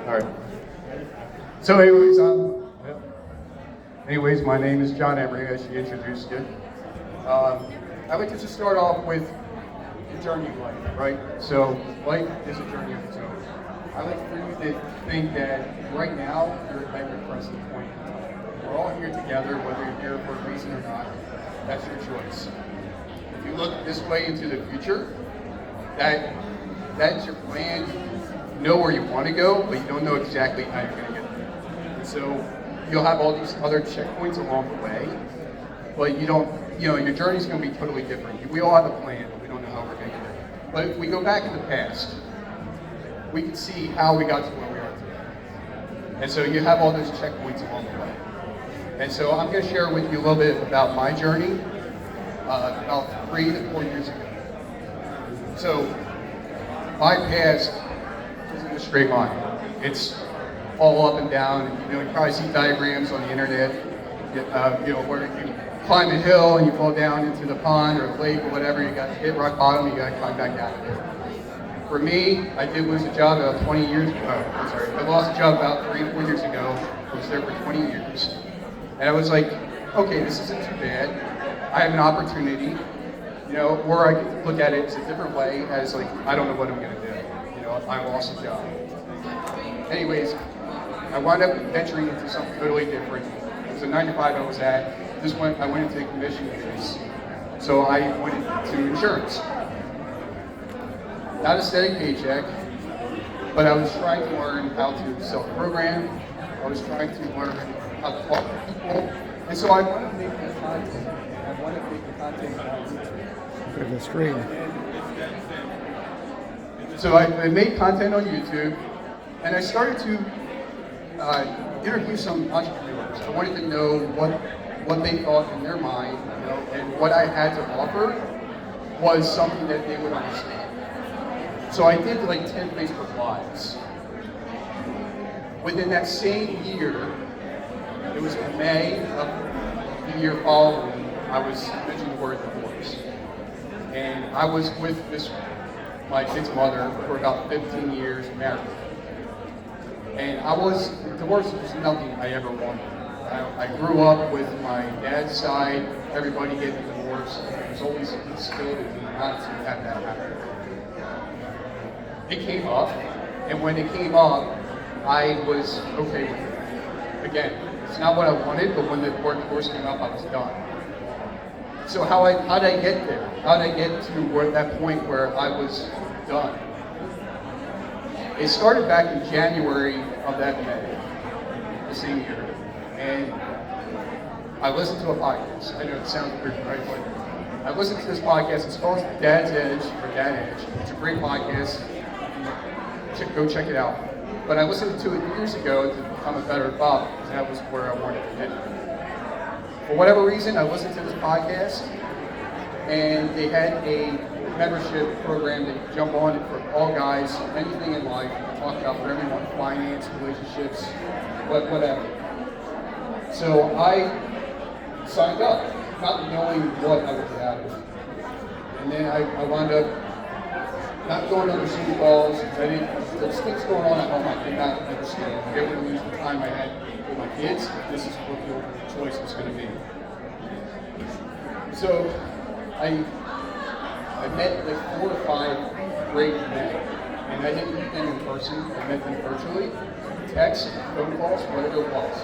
All right. So, anyways, my name is Jon Emery, as she introduced you. I'd like to just start off with the journey of life, right? So, life is a journey of its own. I like for you to think that right now you're at your present point in time. We're all here together, whether you're here for a reason or not. That's your choice. If you look this way into the future, that's your plan. You know where you want to go, but you don't know exactly how you're going to get there. And so you'll have all these other checkpoints along the way, but you don't, your journey's going to be totally different. We all have a plan, but we don't know how we're going to get there. But if we go back in the past, we can see how we got to where we are today. And so you have all those checkpoints along the way. And so I'm going to share with you a little bit about my journey about 3 to 4 years ago. So my past isn't a straight line. It's all up and down. You probably see diagrams on the internet, where you climb a hill and you fall down into the pond or a lake or whatever. You got to hit rock bottom. You got to climb back out of it. For me, I did lose a job about 20 years ago. I lost a job about 3 or 4 years ago. I was there for 20 years. And I was like, okay, this isn't too bad. I have an opportunity, or I could look at it as a different way, as like, I don't know what I'm going to do. I lost a job. Anyways, I wound up venturing into something totally different. It was a 9 to 5 I was at. I went into commission base. So I went into insurance. Not a steady paycheck, but I was trying to learn how to sell a program. I was trying to learn how to talk to people. And so I wanted to make this content. I wanted to make the content on YouTube. Look at the screen. So I made content on YouTube, and I started to interview some entrepreneurs. I wanted to know what they thought in their mind, and what I had to offer was something that they would understand. So I did like 10 Facebook Lives. Within that same year, it was in May of the year following, I was mentioning the word divorce. And I was with my kid's mother for about 15 years married. And divorce was nothing I ever wanted. I grew up with my dad's side, everybody getting divorced. It was always instilled in me not to have that happen. It came up, and when it came up, I was okay with it. Again, it's not what I wanted, but when the word divorce came up, I was done. So how did I get there? How did I get to that point where I was done? It started back in January of that May, the same year, and I listened to a podcast. I know it sounds weird, right? But I listened to this podcast. It's called Dad's Edge, or Dad Edge. It's a great podcast. Go check it out. But I listened to it years ago to become a better father, because that was where I wanted to get. For whatever reason, I listened to this podcast, and they had a membership program that you jump on for all guys, anything in life, talk about whatever you want, finance, relationships, whatever. So I signed up, not knowing what I would get out of it. And then I wound up not going to Zoom calls. There's things going on at home I did not understand. I able to use the time I had with my kids. This is what the choice was going to be. So I met like 4 or 5 great men, and I didn't meet them in person. I met them virtually, text, phone calls, whatever it was.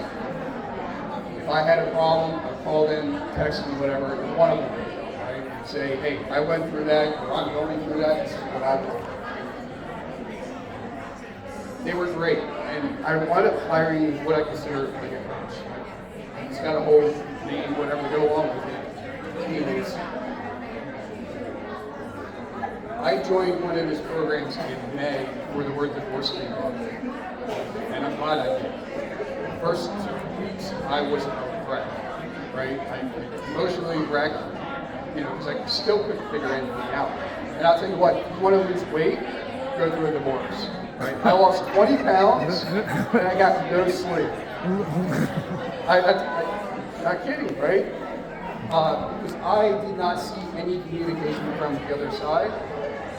If I had a problem, I'd call them, text me, whatever. And one of them would, right? Say, hey, I went through that, or I'm going through that. This is what I did. They were great, and I wound up hiring what I consider like a coach. It's got a whole name, whatever, to go along with it. Anyways, I joined one of his programs in May where the word divorce came up, and I'm glad I did. The first 2 weeks, I was wrecked, right? I emotionally wrecked, because I still couldn't figure anything out. And I'll tell you what, if you want to lose weight, go through a divorce. Right? I lost 20 pounds, and I got no sleep. I'm not kidding, right? Because I did not see any communication from the other side,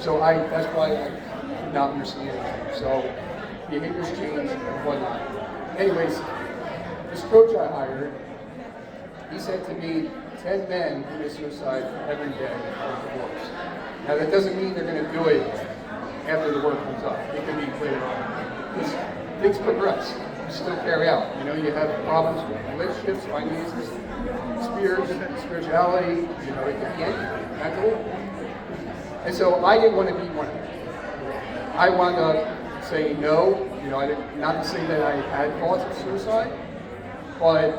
so that's why I could not understand it. So, behaviors change and whatnot. Anyways, this coach I hired, he said to me, 10 men commit suicide every day for divorce. Now that doesn't mean they're going to do it after the work comes up. It can be later on. Because things progress. You still carry out. You know, you have problems with relationships, finances, spirituality, you know, it can be anything, mental. And so I didn't want to be one of them. I wound up saying no. You know, not to say that I had thoughts of suicide, but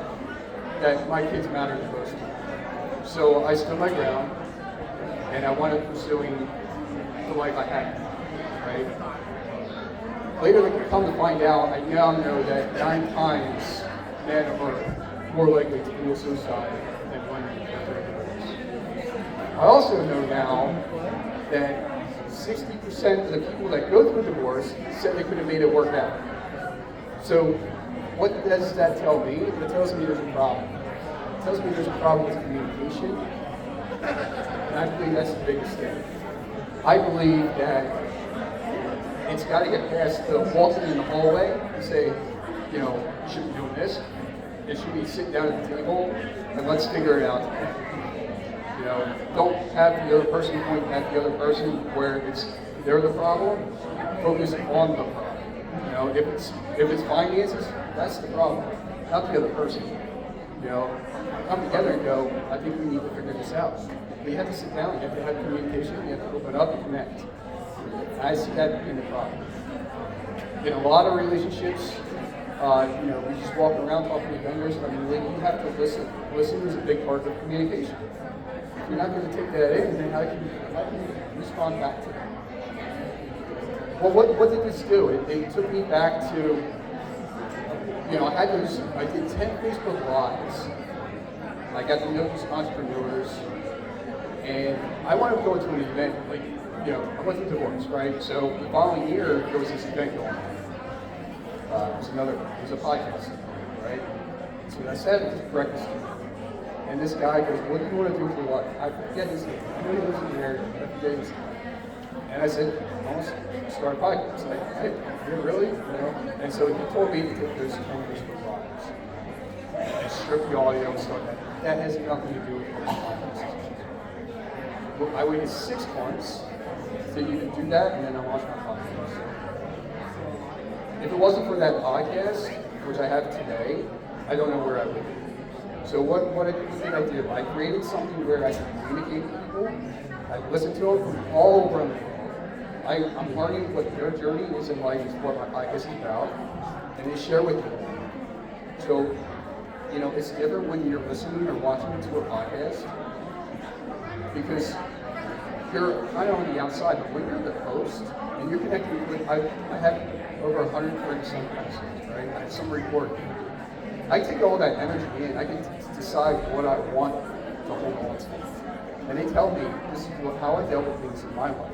that my kids mattered the most to me. So I stood my ground, and I wound up pursuing the life I had, right? Later, come to find out, I now know that 9 times men are more likely to commit suicide than women after divorce. I also know now that 60% of the people that go through divorce said they could have made it work out. So what does that tell me? It tells me there's a problem. It tells me there's a problem with communication. And I believe that's the biggest thing. I believe that it's got to get past the walking in the hallway and say, you know, you should be doing this. And should we sit down at the table and let's figure it out together. You know, don't have the other person point at the other person where they're the problem. Focus on the problem. You know, if it's finances, that's the problem, not the other person. You know, come together and go, I think we need to figure this out. We have to sit down, you have to have communication, you have to open up and connect. I see that being the problem. In a lot of relationships, you know, we just walk around talking to vendors. I mean, you have to listen. Listening is a big part of communication. If you're not going to take that in, then how can you respond back to that? Well, what did this do? It took me back to, you know, I did 10 Facebook Lives. I got to know these entrepreneurs, and I wanted to go to an event, like, you know, I went through divorce, right? So the following year, there was this event going on. It was a podcast, right? So I sat at this breakfast table, and this guy goes, what do you want to do for life? I forget his name. I know he lives in there, I forget his name. And I said, I want to start a podcast. Like, hey, really? You know? And so he told me to take those Facebook Lives and strip the audio and stuff like that. That has nothing to do with the podcast. Well, I waited 6 months to even do that, and then I launched my podcast. If it wasn't for that podcast, which I have today, I don't know where I would be. So what did I do? I created something where I can communicate with people. I listen to them from all over the world. I'm learning what their journey is in life, is what my podcast is about, and they share with me. So, you know, it's different when you're listening or watching to a podcast, because you're kind of on the outside, but when you're the host and you're connecting with, I have over 130 some episodes, right? I have some recording. I take all that energy in. I can decide what I want to hold on to. And they tell me this is how I dealt with things in my life.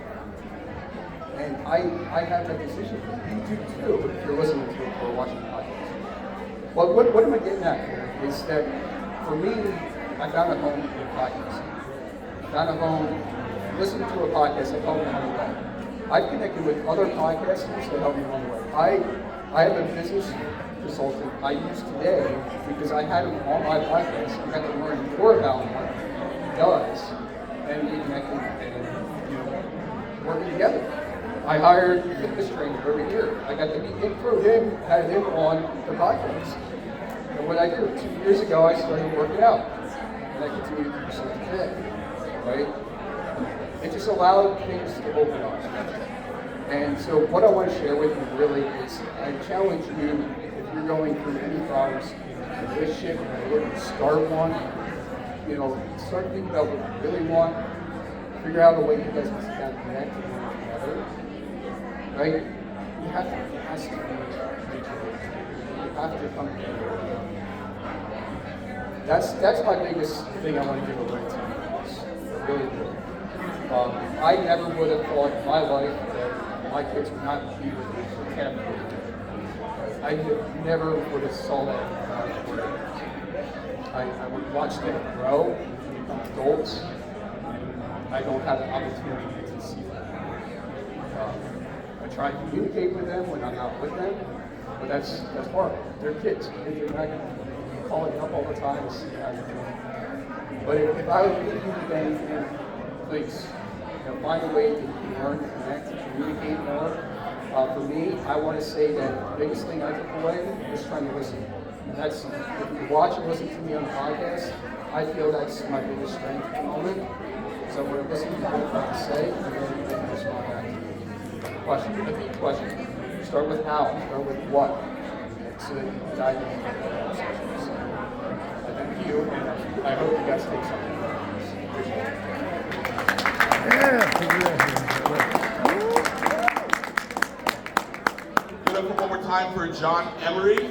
And I have that decision. You do too if you're listening to it or watching the podcast. Well, what am I getting at here is that for me, I found a home in podcasting. I found a home listening to a podcast that helped me along the way. I've connected with other podcasters that helped me along the way. I have a business consultant I use today because I had him on my podcast. I got to learn more about what he does, and we connected and, you know, working together. I hired a fitness trainer over here. I got to meet him through him, had him on the podcast. And what I did 2 years ago, I started working out, and I continue to do so today, right? It just allowed things to open up. And so what I want to share with you really is, I challenge you, if you're going through any problems in a relationship, or looking to start one, you know, start thinking about what you really want, figure out a way you guys can sit down and connect and work together, right? You have to be mutual. You have to come together. That's my biggest thing I want to give away to you guys. I really do. I never would have thought in my life that my kids would not be with me for camp. I never would have saw that in my life. I would watch them grow and become adults, and I don't have the opportunity to see that. try to communicate with them when I'm not with them, but that's hard. They're kids. They're not calling up all the time to see how you're doing. But if I would leave you with anything, please, find a way to learn to connect, to communicate more. For me, I want to say that the biggest thing I took away is trying to listen. And that's, if you watch and listen to me on the podcast, I feel that's my biggest strength at the moment. So I'm going to listen to what I have to say, and then respond back to you. Question, repeat question. Start with how, start with what, so that you can dive into the conversations. I thank you, and I hope you guys take something from this. Appreciate it. Give it up one more time for Jon Emery.